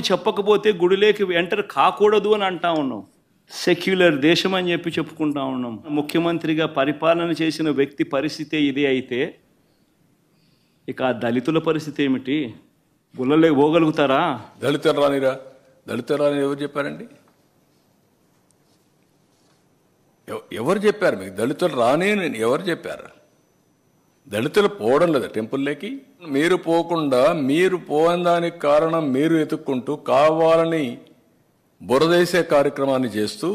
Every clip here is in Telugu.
చెప్పకపోతే గుడిలోకి ఎంటర్ కాకూడదు అని అంటా ఉన్నాం. సెక్యులర్ దేశం అని చెప్పుకుంటా ఉన్నాం. ముఖ్యమంత్రిగా పరిపాలన చేసిన వ్యక్తి పరిస్థితి ఇదే అయితే ఇక ఆ దళితుల పరిస్థితి ఏమిటి? గుళ్ళలో పోగలుగుతారా? దళితులు రాని ఎవరు చెప్పారండి? ఎవరు చెప్పారు మీకు దళితులు రాని? ఎవరు చెప్పారు? దళితులు పోవడం లేదా టెంపుల్లోకి? మీరు పోకుండా, మీరు పోయిన దానికి కారణం మీరు ఎత్తుక్కుంటూ కావాలని బురదేసే కార్యక్రమాన్ని చేస్తూ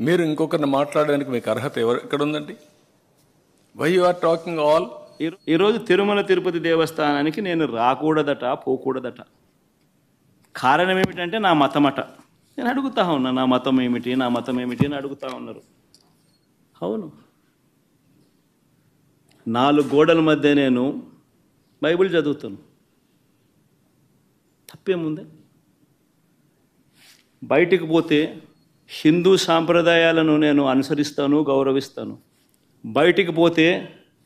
మీరు ఇంకొకరిని మాట్లాడడానికి మీకు అర్హత ఎక్కడ ఉందండి? Why you are talking all? ఈరోజు తిరుమల తిరుపతి దేవస్థానానికి నేను రాకూడదట, పోకూడదట. కారణం ఏమిటంటే నా మతమట. నేను అడుగుతా ఉన్నా, నా మతం ఏమిటి అని అడుగుతా ఉన్నారు. అవును, 4 గోడల మధ్య నేను బైబిల్ చదువుతాను, తప్పేముంది? బయటికి పోతే హిందూ సాంప్రదాయాలను నేను అనుసరిస్తాను, గౌరవిస్తాను. బయటికి పోతే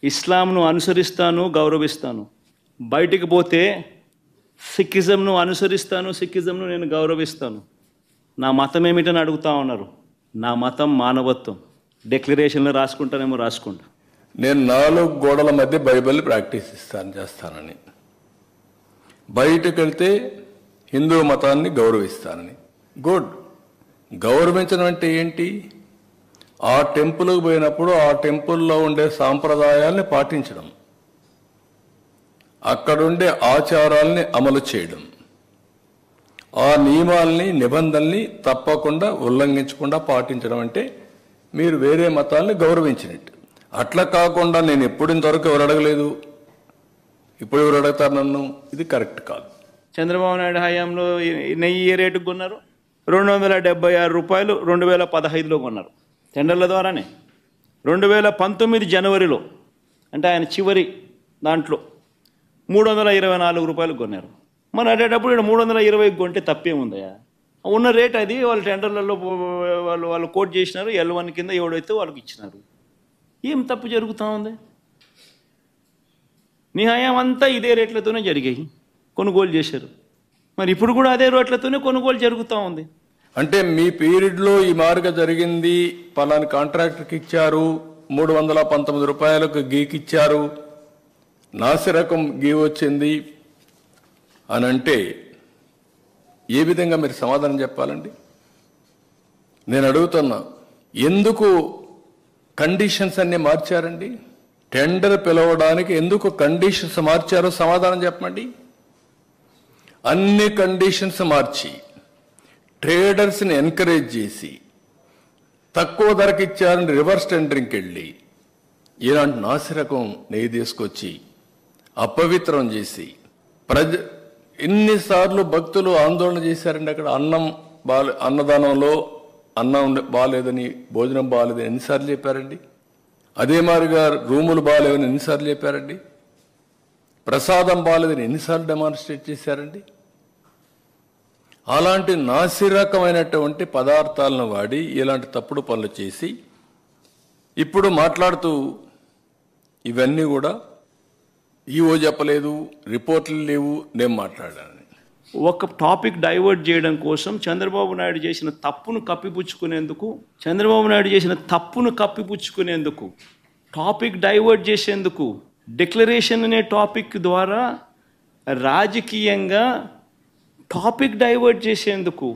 ఇస్లాంను అనుసరిస్తాను, గౌరవిస్తాను. బయటికి పోతే సిక్కిజంను అనుసరిస్తాను, సిక్కిజంను నేను గౌరవిస్తాను. నా మతం ఏమిటని అడుగుతా ఉన్నారు. నా మతం మానవత్వం. డిక్లరేషన్లో రాసుకుంటానేమో రాసుకుంటా. నేను 4 గోడల మధ్య బైబిల్ ప్రాక్టీస్ చేస్తానని, బయటకు వెళ్తే హిందూ మతాన్ని గౌరవిస్తానని. గుడ్. గౌరవించడం అంటే ఏంటి? ఆ టెంపుల్కి పోయినప్పుడు ఆ టెంపుల్లో ఉండే సాంప్రదాయాల్ని పాటించడం, అక్కడుండే ఆచారాల్ని అమలు చేయడం, ఆ నియమాల్ని నిబంధనల్ని తప్పకుండా ఉల్లంఘించకుండా పాటించడం అంటే మీరు వేరే మతాల్ని గౌరవించినట్టు. అట్లా కాకుండా నేను ఎప్పుడు ఇంతవరకు ఎవరు అడగలేదు, ఇప్పుడు ఎవరు అడుగుతారు నన్ను? ఇది కరెక్ట్ కాదు. చంద్రబాబు నాయుడు హయాంలో నెయ్యి ఏ రేటుకు కొన్నారు? 276 రూపాయలు 2015లో కొన్నారు టెండర్ల ద్వారానే. 2019 జనవరిలో, అంటే ఆయన చివరి దాంట్లో 324 రూపాయలు కొన్నారు. మరి అటేటప్పుడు ఇక్కడ 320 కొంటే తప్పేముందయా? ఉన్న రేట్ అది. వాళ్ళు టెండర్లలో వాళ్ళు కోట్ చేసినారు, L1 కింద ఎవడైతే వాళ్ళకి ఇచ్చినారు. ఏం తప్పు జరుగుతూ ఉంది? నీ హయాం అంతా ఇదే రేట్లతోనే జరిగాయి, కొనుగోలు చేశారు. మరి ఇప్పుడు కూడా అదే రేట్లతోనే కొనుగోలు జరుగుతూ ఉంది. అంటే మీ పీరియడ్లో ఈ మార్గ జరిగింది, పలాని కాంట్రాక్టర్కి ఇచ్చారు, 319 రూపాయలకు గీకిచ్చారు, నాసిరకం గీ వచ్చింది అని అంటే ఏ విధంగా మీరు సమాధానం చెప్పాలండి? నేను అడుగుతున్నా, ఎందుకు కండిషన్స్ అన్ని మార్చారండి? టెండర్ పిలవడానికి ఎందుకు కండిషన్స్ మార్చారో సమాధానం చెప్పండి. అన్ని కండిషన్స్ మార్చి ట్రేడర్స్ని ఎంకరేజ్ చేసి తక్కువ ధరకు ఇచ్చారని రివర్స్ టెండరింగ్కి వెళ్ళి ఇలాంటి నాసిరకం నెయ్యి తీసుకొచ్చి అపవిత్రం చేసి ఎన్నిసార్లు భక్తులు ఆందోళన చేశారండి. అక్కడ అన్నదానంలో అన్నం బాగాలేదని, భోజనం బాగాలేదని ఎన్నిసార్లు చెప్పారండి? అదే మాదిరిగా రూములు బాగాలేవని ఎన్నిసార్లు చెప్పారండి? ప్రసాదం బాగాలేదని ఎన్నిసార్లు డెమాన్స్ట్రేట్ చేశారండి? అలాంటి నాసిరకమైనటువంటి పదార్థాలను వాడి ఇలాంటి తప్పుడు పనులు చేసి ఇప్పుడు మాట్లాడుతూ ఇవన్నీ కూడా ఈవో చెప్పలేదు, రిపోర్ట్లు లేవు, నేను మాట్లాడాను. ఒక టాపిక్ డైవర్ట్ చేయడం కోసం చంద్రబాబు నాయుడు చేసిన తప్పును కప్పిపుచ్చుకునేందుకు టాపిక్ డైవర్ట్ చేసేందుకు, డిక్లరేషన్ అనే టాపిక్ ద్వారా రాజకీయంగా టాపిక్ డైవర్ట్ చేసేందుకు,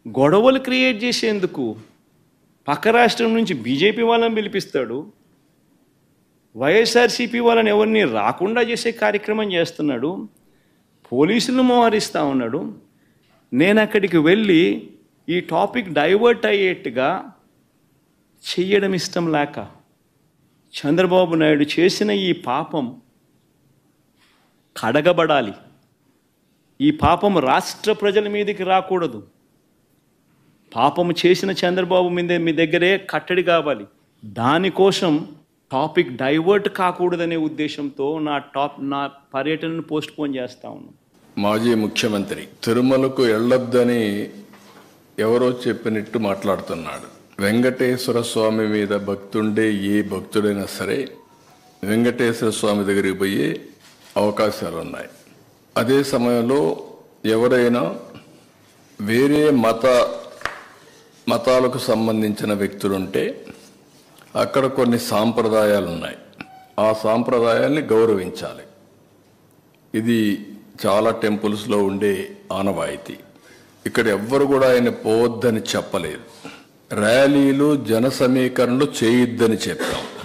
గొడవలు క్రియేట్ చేసేందుకు పక్క రాష్ట్రం నుంచి బీజేపీ వాళ్ళని పిలిపిస్తాడు, వైఎస్ఆర్సీపీ వాళ్ళని ఎవరిని రాకుండా చేసే కార్యక్రమం చేస్తున్నాడు, పోలీసులను మోహరిస్తూ ఉన్నాడు. నేను అక్కడికి వెళ్ళి ఈ టాపిక్ డైవర్ట్ అయ్యేట్టుగా చెయ్యడం ఇష్టం లేక చంద్రబాబు నాయుడు చేసిన ఈ పాపం కడగబడాలి. ఈ పాపం రాష్ట్ర ప్రజల మీదకి రాకూడదు. పాపము చేసిన చంద్రబాబు మీ దగ్గరే కట్టడి కావాలి. దానికోసం టాపిక్ డైవర్ట్ కాకూడదనే ఉద్దేశంతో నా పర్యటనను పోస్ట్ పోన్ చేస్తా ఉన్నాను. మాజీ ముఖ్యమంత్రి తిరుమలకు వెళ్ళొద్దని ఎవరో చెప్పినట్టు మాట్లాడుతున్నాడు. వెంకటేశ్వర స్వామి మీద భక్తుండే ఏ భక్తుడైనా సరే వెంకటేశ్వర స్వామి దగ్గరికి పోయే అవకాశాలు ఉన్నాయి. అదే సమయంలో ఎవరైనా వేరే మతాలకు సంబంధించిన వ్యక్తులుంటే అక్కడ కొన్ని సాంప్రదాయాలు ఉన్నాయి. ఆ సాంప్రదాయాల్ని గౌరవించాలి. ఇది చాలా టెంపుల్స్లో ఉండే ఆనవాయితీ. ఇక్కడ ఎవ్వరు కూడా ఆయన పోవద్దని చెప్పలేదు. ర్యాలీలు జన సమీకరణలు చేయొద్దని చెప్పాం.